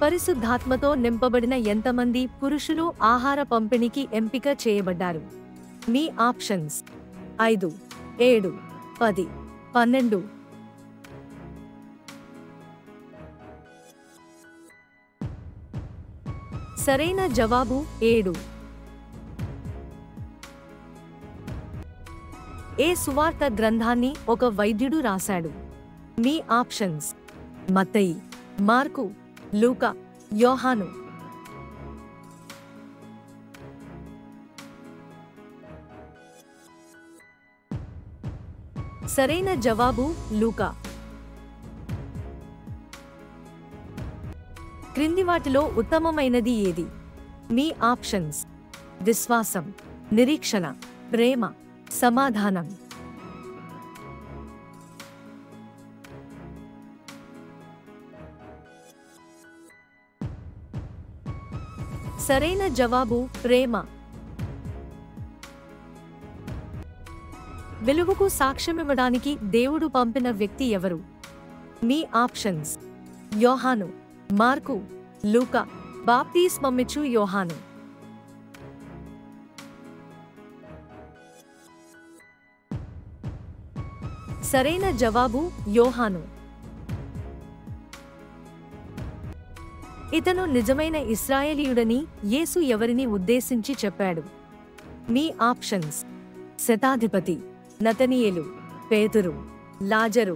పరిశుద్ధాత్మతో నింపబడిన ఎంతమంది పురుషులు ఆహార పంపిణీకి ఎంపిక చేయబడ్డారు? మీ ఆప్షన్స్ 5, 7, 10, 12. సరైన జవాబు 7. ఏ సువార్త గ్రంథాన్ని ఒక వైద్యుడు రాశాడు? మీ ఆప్షన్స్ మత్తయి, మార్కు, లూకా, యోహాను. సరైన జవాబు లూకా. క్రింది వాటిలో ఉత్తమమైనది ఏది? మీ ఆప్షన్స్ విశ్వాసం, నిరీక్షణ, ప్రేమ, సమాధానం. సరైన జవాబు ప్రేమ. వెలుగుకు సాక్ష్యమివ్వడానికి దేవుడు పంపిన వ్యక్తి ఎవరు? మీ ఆప్షన్స్ యోహాను, మార్కు, లూకా, బాప్తిస్మమిచ్చు యోహాను. సరైన జవాబు యోహాను. ఇతను నిజమైన ఇశ్రాయేలీయుడని యేసు ఎవరిని ఉద్దేశించి చెప్పాడు? మీ ఆప్షన్స్ శతాధిపతి, నతనీయేలు, పేతురు, లాజరు.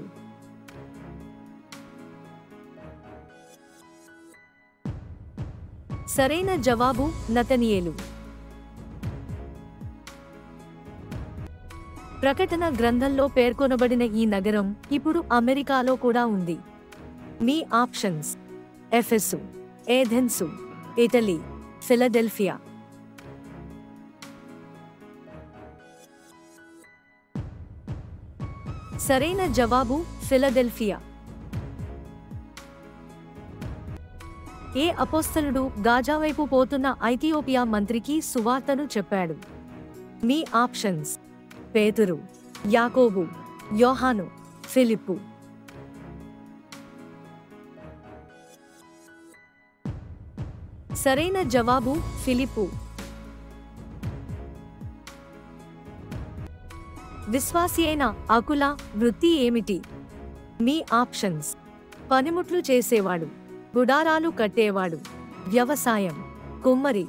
సరైన జవాబు నతనీయేలు. ప్రకటన గ్రంథంలో పేర్కొనబడిన ఈ నగరం ఇప్పుడు అమెరికాలో కూడా ఉంది. మీ ఆప్షన్స్ ఎఫెసు, ఏథెన్సు, ఇటలీ, ఫిలడెల్ఫియా. సరైన జవాబు ఫిలడెల్ఫియా. ఏ అపోస్తలుడు గాజా వైపు పోతున్న ఐథియోపియా మంత్రికి సువార్తను చెప్పాడు? మీ ఆప్షన్స్ పేతురు, యాకోబు, యోహాను, ఫిలిప్పు. సరైన జవాబు ఫిలిప్పు. విశ్వాసి అయిన అకుల వృత్తి ఏమిటి? మీ ఆప్షన్స్ పనిముట్లు చేసేవాడు, గుడారాలు కట్టేవాడు, వ్యవసాయం, కుమ్మరి.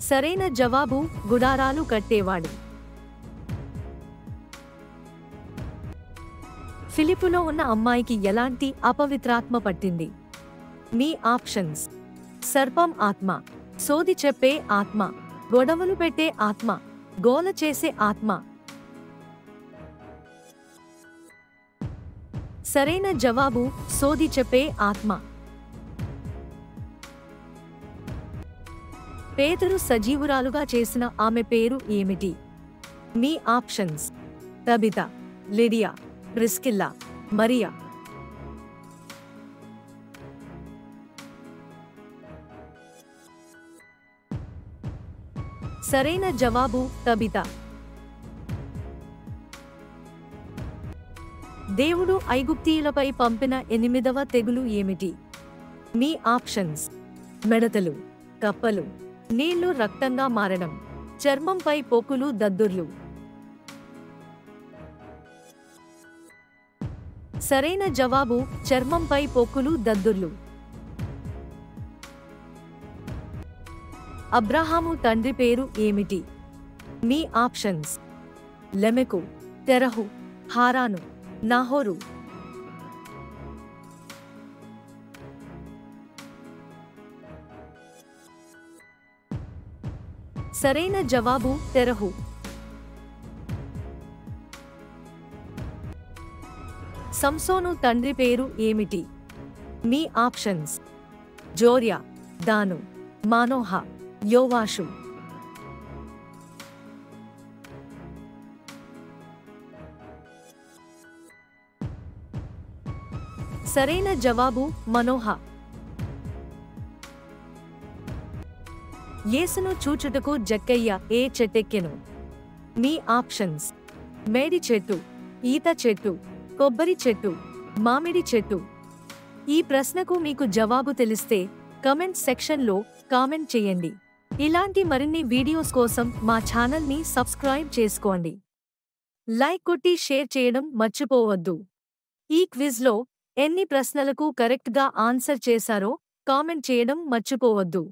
సరైన జవాబు గుడారాలు కట్టేవాడు. ఫిలిప్పులో ఉన్న అమ్మాయికి ఎలాంటి అపవిత్రాత్మ పట్టింది? మీ ఆప్షన్స్ సర్పం ఆత్మ, సోది చెప్పే ఆత్మ, గొడవలు పెట్టే ఆత్మ, గోల చేసే ఆత్మ. సరైన జవాబు సోది చెప్పే ఆత్మ. పేతురు సజీవురాలుగా చేసిన ఆమె పేరు ఏమిటి? మీ options Tabitha, Lydia, Priscilla, Maria. సరైన జవాబు తబిత. దేవుడు ఐగుప్తీయులపై పంపిన 8వ తెగులు ఏమిటి? మీ ఆప్షన్స్ మెడతలు, కప్పలు, నీళ్లు రక్తంగా మారడం, చర్మంపై పొక్కులు, దద్దుర్లు. సరైన జవాబు చర్మంపై పొక్కులు, దద్దుర్లు. అబ్రహాము తండ్రి పేరు ఏమిటి? మీ ఆప్షన్స్ లెమెకు, తెరహు, హారాను, నాహోరు. సరైన జవాబు తెరహు. సంసోను తండ్రి పేరు ఏమిటి? మీ ఆప్షన్స్ జోర్యా, దాను, మానోహ, యోవాషు. సరైన జవాబు మనోహ. యేసును చూచుటకు జక్కయ్య ఏ చెట్టెక్కెను? మీ ఆప్షన్స్ మేడి చెట్టు, ఈత చెట్టు, కొబ్బరి చెట్టు, మామిడి చెట్టు? ఈ ప్రశ్నకు మీకు జవాబు తెలిస్తే కమెంట్ సెక్షన్లో కామెంట్ చేయండి. ఇలాంటి మరిన్ని వీడియోస్ కోసం మా ఛానల్ని సబ్స్క్రైబ్ చేసుకోండి. లైక్ కొట్టి షేర్ చేయడం మర్చిపోవద్దు. ఈ క్విజ్లో ఎన్ని ప్రశ్నలకు కరెక్ట్గా ఆన్సర్ చేశారో కామెంట్ చేయడం మర్చిపోవద్దు.